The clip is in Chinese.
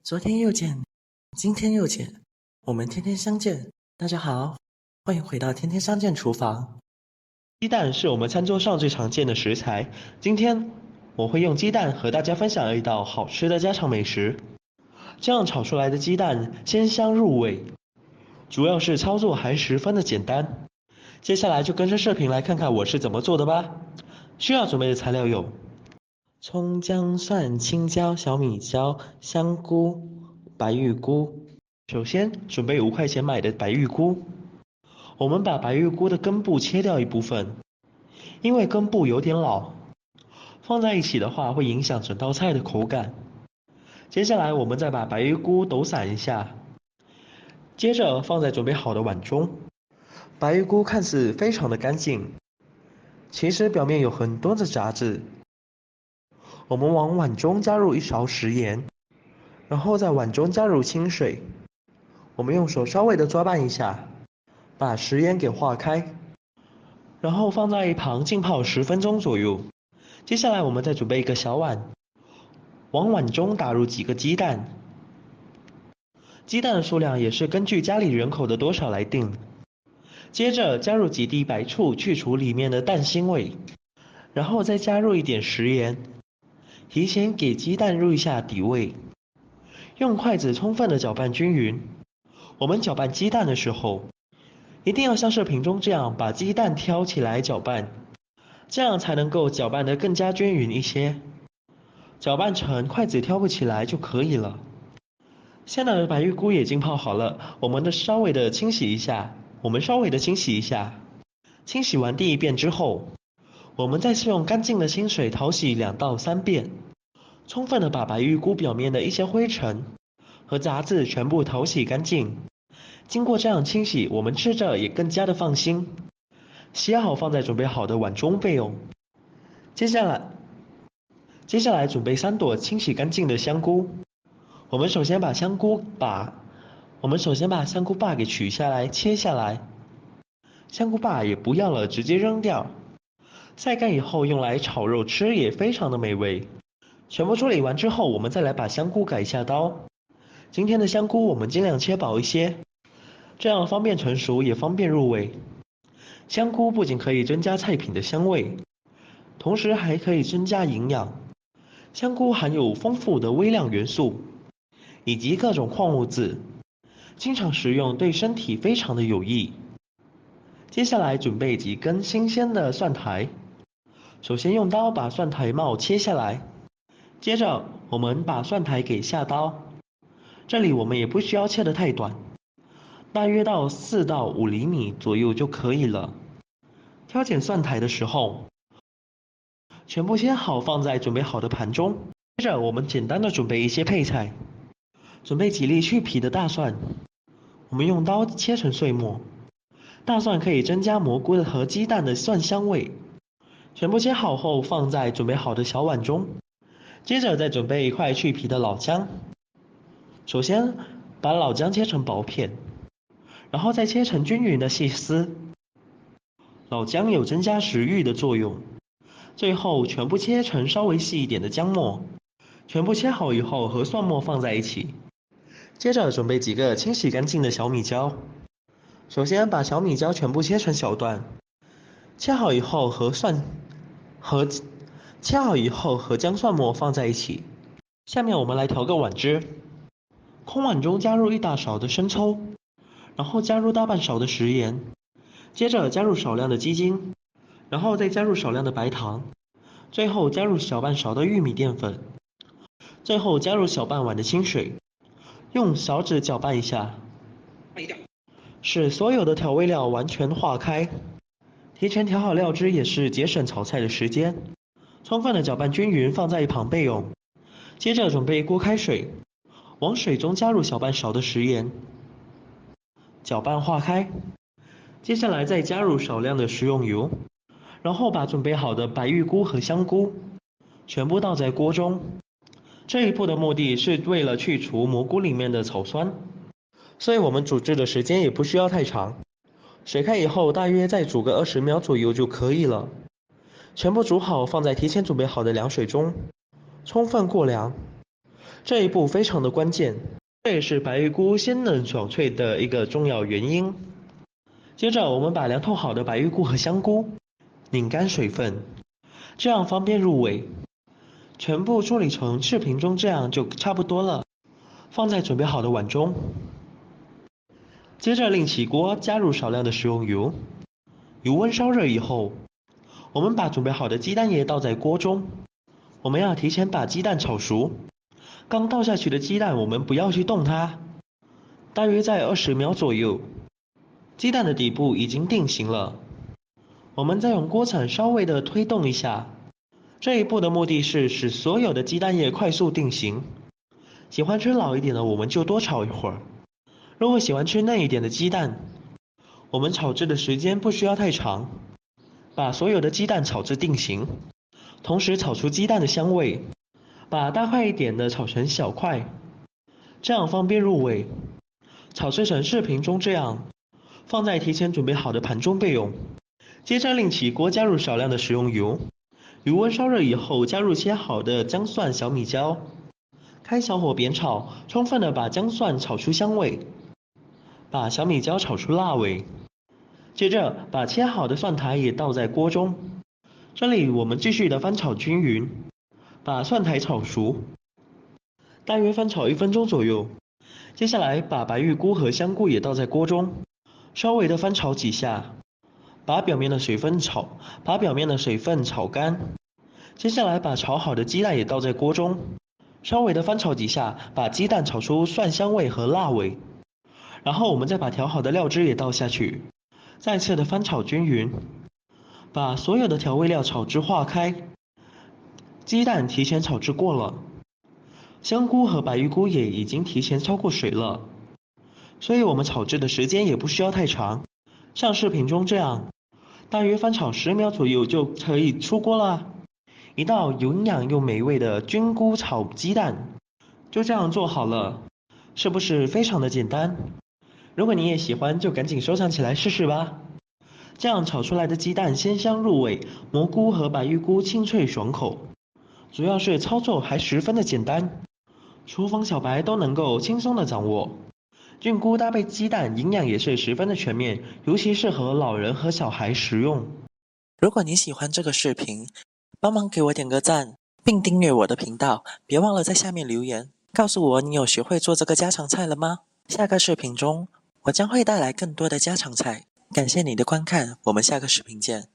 昨天又见，今天又见，我们天天相见。大家好，欢迎回到天天相见厨房。鸡蛋是我们餐桌上最常见的食材，今天我会用鸡蛋和大家分享一道好吃的家常美食。这样炒出来的鸡蛋鲜香入味，主要是操作还十分的简单。接下来就跟着视频来看看我是怎么做的吧。需要准备的材料有葱、姜、蒜、青椒、小米椒、香菇、白玉菇。首先准备5块钱买的白玉菇，我们把白玉菇的根部切掉一部分，因为根部有点老，放在一起的话会影响整道菜的口感。接下来我们再把白玉菇抖散一下，接着放在准备好的碗中。白玉菇看似非常的干净，其实表面有很多的杂质。我们往碗中加入1勺食盐，然后在碗中加入清水，我们用手稍微的抓拌一下，把食盐给化开，然后放在一旁浸泡10分钟左右。接下来我们再准备一个小碗，往碗中打入几个鸡蛋，鸡蛋的数量也是根据家里人口的多少来定。接着加入几滴白醋去除里面的蛋腥味，然后再加入一点食盐，提前给鸡蛋入一下底味，用筷子充分的搅拌均匀。我们搅拌鸡蛋的时候，一定要像视频中这样把鸡蛋挑起来搅拌，这样才能够搅拌得更加均匀一些。搅拌成筷子挑不起来就可以了。现在的白玉菇也浸泡好了，我们稍微的清洗一下。清洗完第1遍之后，我们再次用干净的清水淘洗2到3遍，充分的把白玉菇表面的一些灰尘和杂质全部淘洗干净。经过这样清洗，我们吃着也更加的放心。洗好放在准备好的碗中备用。接下来准备3朵清洗干净的香菇。我们首先把香菇把给取下来切下来，香菇把也不要了，直接扔掉。晒干以后用来炒肉吃也非常的美味。全部处理完之后，我们再来把香菇改一下刀。今天的香菇我们尽量切薄一些，这样方便成熟也方便入味。香菇不仅可以增加菜品的香味，同时还可以增加营养。香菇含有丰富的微量元素以及各种矿物质，经常食用对身体非常的有益。接下来准备几根新鲜的蒜苔，首先用刀把蒜苔帽切下来，接着我们把蒜苔给下刀，这里我们也不需要切得太短，大约到4到5厘米左右就可以了。挑拣蒜苔的时候，全部切好放在准备好的盘中。接着我们简单的准备一些配菜，准备几粒去皮的大蒜，我们用刀切成碎末。大蒜可以增加蘑菇和鸡蛋的蒜香味。全部切好后放在准备好的小碗中。接着再准备1块去皮的老姜，首先把老姜切成薄片，然后再切成均匀的细丝。老姜有增加食欲的作用。最后全部切成稍微细一点的姜末，全部切好以后和蒜末放在一起。接着准备几个清洗干净的小米椒，首先把小米椒全部切成小段，切好以后和姜蒜末放在一起。下面我们来调个碗汁，空碗中加入1大勺的生抽，然后加入大半勺的食盐，接着加入少量的鸡精，然后再加入少量的白糖，最后加入小半勺的玉米淀粉，最后加入小半碗的清水，用勺子搅拌一下，使所有的调味料完全化开。提前调好料汁也是节省炒菜的时间。充分的搅拌均匀，放在一旁备用。接着准备一锅开水，往水中加入小半勺的食盐，搅拌化开。接下来再加入少量的食用油，然后把准备好的白玉菇和香菇全部倒在锅中。这一步的目的是为了去除蘑菇里面的草酸，所以我们煮制的时间也不需要太长。水开以后大约再煮个20秒左右就可以了。全部煮好放在提前准备好的凉水中，充分过凉。这一步非常的关键，这也是白玉菇鲜嫩爽脆的一个重要原因。接着我们把凉透好的白玉菇和香菇拧干水分，这样方便入味。全部处理成视频中这样就差不多了，放在准备好的碗中。接着另起锅，加入少量的食用油，油温烧热以后，我们把准备好的鸡蛋液倒在锅中。我们要提前把鸡蛋炒熟，刚倒下去的鸡蛋我们不要去动它，大约在20秒左右，鸡蛋的底部已经定型了。我们再用锅铲稍微的推动一下，这一步的目的是使所有的鸡蛋液快速定型。喜欢吃老一点的我们就多炒一会儿，如果喜欢吃嫩一点的鸡蛋，我们炒制的时间不需要太长，把所有的鸡蛋炒至定型，同时炒出鸡蛋的香味，把大块一点的炒成小块，这样方便入味。炒制成视频中这样，放在提前准备好的盘中备用。接着另起锅，加入少量的食用油，油温烧热以后，加入切好的姜蒜、小米椒，开小火煸炒，充分的把姜蒜炒出香味，把小米椒炒出辣味。接着把切好的蒜苔也倒在锅中，这里我们继续的翻炒均匀，把蒜苔炒熟，大约翻炒1分钟左右。接下来把白玉菇和香菇也倒在锅中，稍微的翻炒几下，把表面的水分炒干。接下来把炒好的鸡蛋也倒在锅中，稍微的翻炒几下，把鸡蛋炒出蒜香味和辣味。然后我们再把调好的料汁也倒下去，再次的翻炒均匀，把所有的调味料炒至化开。鸡蛋提前炒制过了，香菇和白玉菇也已经提前焯过水了，所以我们炒制的时间也不需要太长，像视频中这样，大约翻炒10秒左右就可以出锅了。一道营养又美味的菌菇炒鸡蛋就这样做好了，是不是非常的简单？如果你也喜欢，就赶紧收藏起来试试吧。这样炒出来的鸡蛋鲜香入味，蘑菇和白玉菇清脆爽口，主要是操作还十分的简单，厨房小白都能够轻松的掌握。菌菇搭配鸡蛋，营养也是十分的全面，尤其适合老人和小孩食用。如果你喜欢这个视频，帮忙给我点个赞，并订阅我的频道，别忘了在下面留言，告诉我你有学会做这个家常菜了吗？下个视频中，我将会带来更多的家常菜。感谢你的观看，我们下个视频见。